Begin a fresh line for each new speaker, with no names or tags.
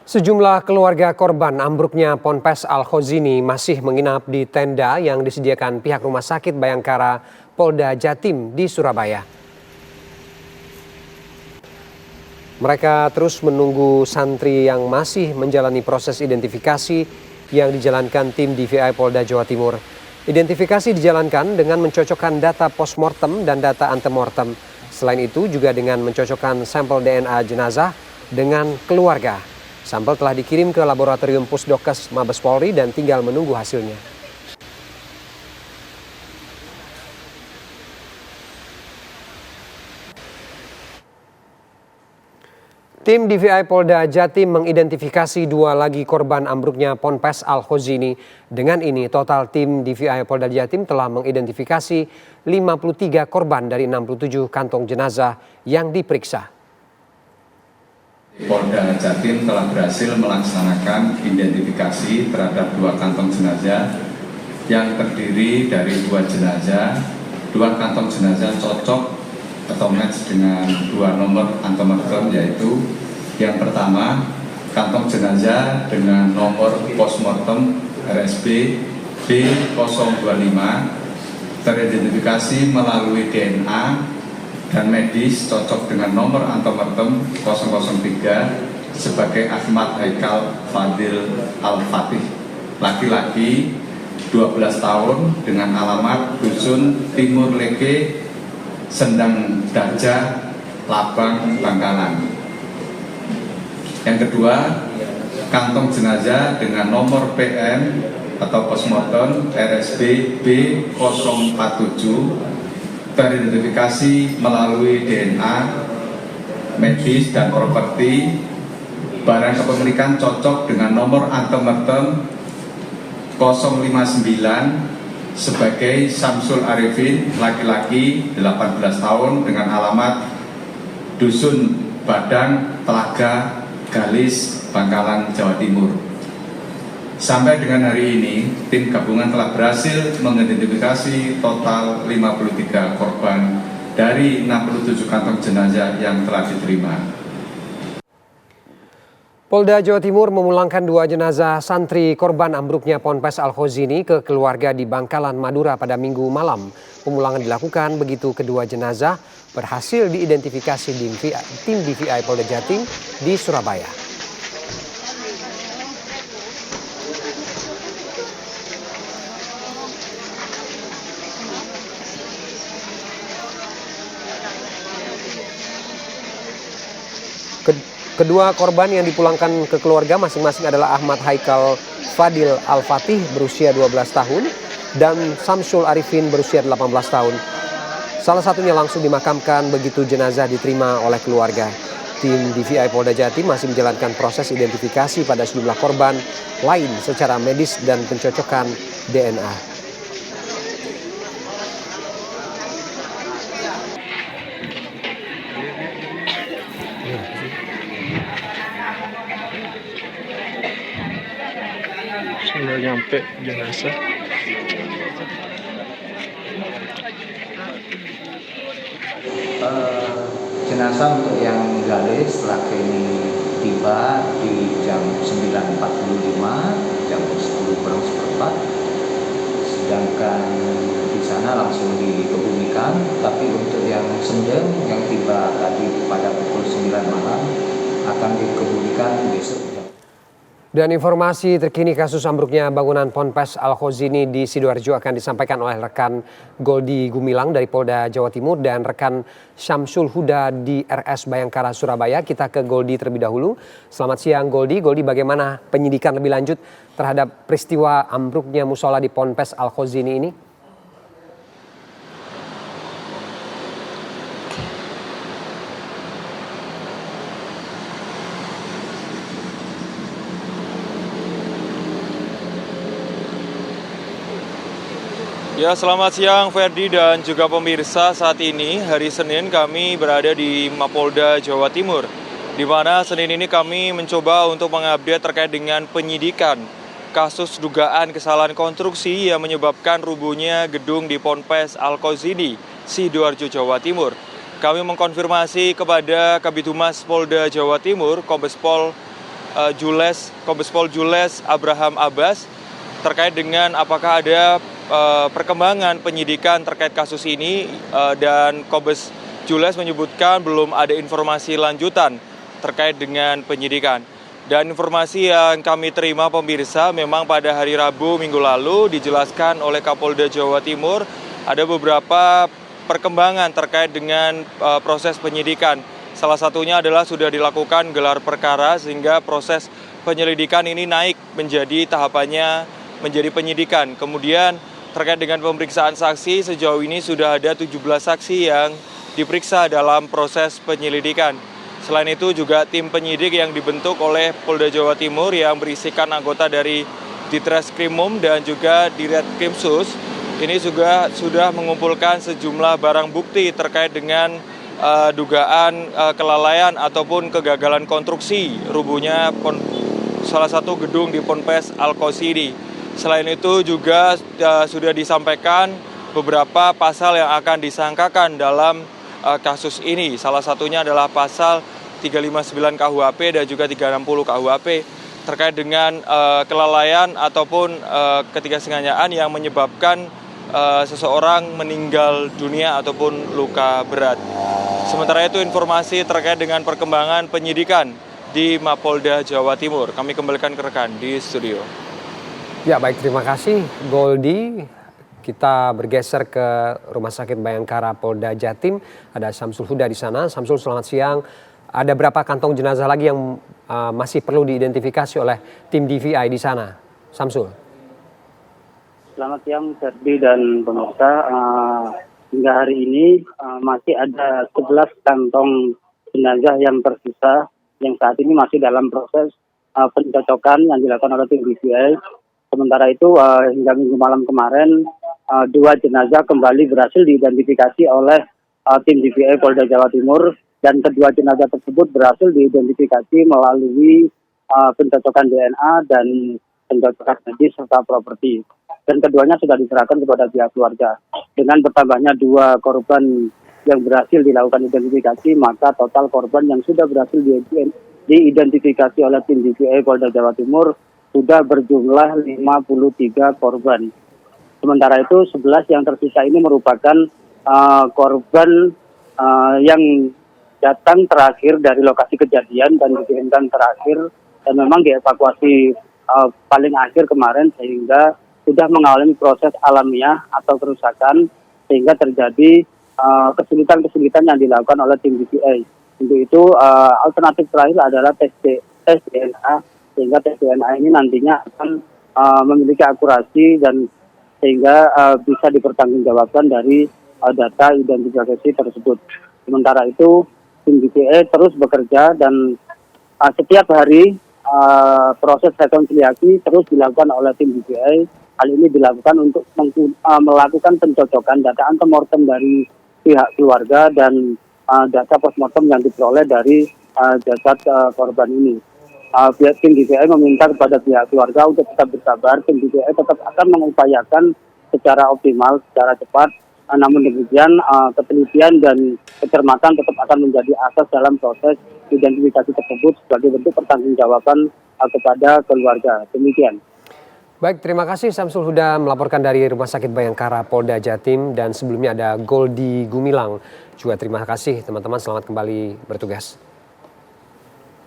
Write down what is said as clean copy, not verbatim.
Sejumlah keluarga korban ambruknya Ponpes Al-Khozini masih menginap di tenda yang disediakan pihak Rumah Sakit Bayangkara Polda Jatim di Surabaya. Mereka terus menunggu santri yang masih menjalani proses identifikasi yang dijalankan tim DVI Polda Jawa Timur. Identifikasi dijalankan dengan mencocokkan data postmortem dan data antemortem. Selain itu juga dengan mencocokkan sampel DNA jenazah dengan keluarga. Sampel telah dikirim ke laboratorium Pusdokes Mabes Polri dan tinggal menunggu hasilnya. Tim DVI Polda Jatim mengidentifikasi 2 lagi korban ambruknya Ponpes Al-Khozini. Dengan ini total tim DVI Polda Jatim telah mengidentifikasi 53 korban dari 67 kantong jenazah yang diperiksa.
Polda Jatim telah berhasil melaksanakan identifikasi terhadap 2 kantong jenazah yang terdiri dari 2 jenazah, 2 kantong jenazah cocok atau match dengan 2 nomor antemortem, yaitu yang pertama kantong jenazah dengan nomor postmortem RSB B025 teridentifikasi melalui DNA dan medis cocok dengan nomor antemortem 003 sebagai Ahmad Haikal Fadil Al-Fatih, laki-laki 12 tahun dengan alamat Dusun Timur Leke, Sendang Darjah, Labang, Bangkalan. Yang kedua, kantong jenazah dengan nomor PM atau postmortem RSB B047 teridentifikasi melalui DNA, medis, dan properti. Barang kepemilikan cocok dengan nomor antemortem 059 sebagai Samsul Arifin, laki-laki 18 tahun dengan alamat Dusun Badang, Telaga, Galis, Bangkalan, Jawa Timur. Sampai dengan hari ini, tim gabungan telah berhasil mengidentifikasi total 53 korban dari 67 kantong jenazah yang telah diterima.
Polda Jawa Timur memulangkan 2 jenazah santri korban ambruknya Ponpes Al-Khozini ke keluarga di Bangkalan, Madura pada Minggu malam. Pemulangan dilakukan begitu kedua jenazah berhasil diidentifikasi di tim DVI Polda Jatim di Surabaya. Kedua korban yang dipulangkan ke keluarga masing-masing adalah Ahmad Haikal Fadil Al-Fatih berusia 12 tahun dan Samsul Arifin berusia 18 tahun. Salah satunya langsung dimakamkan begitu jenazah diterima oleh keluarga. Tim DVI Polda Jatim masih menjalankan proses identifikasi pada sejumlah korban lain secara medis dan pencocokan DNA.
Sudah nyampe jenazah.
Jenazah untuk yang Galis laki ini tiba di jam 9.45, jam 10 kurang seperempat. Sedangkan di sana langsung dikebumikan. Tapi untuk yang Sendeng yang tiba tadi pada pukul 9 malam akan dikebumikan besok.
Dan informasi terkini kasus ambruknya bangunan Ponpes Al-Khozini di Sidoarjo akan disampaikan oleh rekan Goldi Gumilang dari Polda Jawa Timur dan rekan Syamsul Huda di RS Bayangkara Surabaya. Kita ke Goldi terlebih dahulu. Selamat siang Goldi. Goldi, bagaimana penyidikan lebih lanjut terhadap peristiwa ambruknya musola di Ponpes Al-Khozini ini?
Ya, selamat siang Ferdi dan juga pemirsa. Saat ini hari Senin kami berada di Mapolda Jawa Timur, di mana Senin ini kami mencoba untuk mengupdate terkait dengan penyidikan kasus dugaan kesalahan konstruksi yang menyebabkan rubuhnya gedung di Ponpes Al-Khozini, Sidoarjo, Jawa Timur. Kami mengkonfirmasi kepada Kabid Humas Polda Jawa Timur, Kombes Pol Kombes Pol Jules Abraham Abbas terkait dengan apakah ada perkembangan penyidikan terkait kasus ini, dan Kombes Jules menyebutkan belum ada informasi lanjutan terkait dengan penyidikan. Dan informasi yang kami terima pemirsa, memang pada hari Rabu minggu lalu dijelaskan oleh Kapolda Jawa Timur ada beberapa perkembangan terkait dengan proses penyidikan. Salah satunya adalah sudah dilakukan gelar perkara sehingga proses penyelidikan ini naik menjadi tahapannya menjadi penyidikan. Kemudian terkait dengan pemeriksaan saksi, sejauh ini sudah ada 17 saksi yang diperiksa dalam proses penyelidikan. Selain itu juga tim penyidik yang dibentuk oleh Polda Jawa Timur yang berisikan anggota dari Ditreskrimum dan juga Diretkrimsus ini juga sudah mengumpulkan sejumlah barang bukti terkait dengan dugaan kelalaian ataupun kegagalan konstruksi rubuhnya salah satu gedung di Ponpes Al-Qasidi. Selain itu juga sudah disampaikan beberapa pasal yang akan disangkakan dalam kasus ini. Salah satunya adalah pasal 359 KUHP dan juga 360 KUHP terkait dengan kelalaian ataupun ketidaksengajaan yang menyebabkan seseorang meninggal dunia ataupun luka berat. Sementara itu informasi terkait dengan perkembangan penyidikan di Mapolda Jawa Timur. Kami kembalikan ke rekan di studio.
Ya baik, terima kasih Goldi. Kita bergeser ke Rumah Sakit Bayangkara Polda Jatim. Ada Samsul Huda di sana. Samsul, selamat siang. Ada berapa kantong jenazah lagi yang masih perlu diidentifikasi oleh tim DVI di sana? Samsul.
Selamat siang Ferdi dan pemirsa. Hingga hari ini masih ada 11 kantong jenazah yang tersisa yang saat ini masih dalam proses pencocokan yang dilakukan oleh tim DVI. Sementara itu hingga minggu malam kemarin 2 jenazah kembali berhasil diidentifikasi oleh tim DVI Polda Jawa Timur, dan kedua jenazah tersebut berhasil diidentifikasi melalui pencocokan DNA dan pencocokan medis serta properti. Dan keduanya sudah diserahkan kepada pihak keluarga. Dengan bertambahnya 2 korban yang berhasil dilakukan identifikasi, maka total korban yang sudah berhasil diidentifikasi oleh tim DVI Polda Jawa Timur sudah berjumlah 53 korban. Sementara itu 11 yang tersisa ini merupakan korban yang datang terakhir dari lokasi kejadian dan dikirimkan terakhir dan memang dievakuasi paling akhir kemarin sehingga sudah mengalami proses alamiah atau kerusakan sehingga terjadi kesulitan-kesulitan yang dilakukan oleh tim DVI. Untuk itu alternatif terakhir adalah tes DNA sehingga tes DNA ini nantinya akan memiliki akurasi dan sehingga bisa dipertanggungjawabkan dari data identifikasi tersebut. Sementara itu tim DVI terus bekerja dan setiap hari proses rekonsiliasi terus dilakukan oleh tim DVI. Hal ini dilakukan untuk melakukan pencocokan data antemortem dari pihak keluarga dan data postmortem yang diperoleh dari jasad korban ini. Pihak tim DVI meminta kepada pihak keluarga untuk tetap bersabar. Tim DVI tetap akan mengupayakan secara optimal, secara cepat. Namun demikian, ketelitian dan kecermatan tetap akan menjadi asas dalam proses identifikasi tersebut sebagai bentuk pertanggungjawaban kepada keluarga. Demikian.
Baik, terima kasih Samsul Huda melaporkan dari Rumah Sakit Bayangkara Polda Jatim, dan sebelumnya ada Goldi Gumilang. Juga terima kasih teman-teman, selamat kembali bertugas.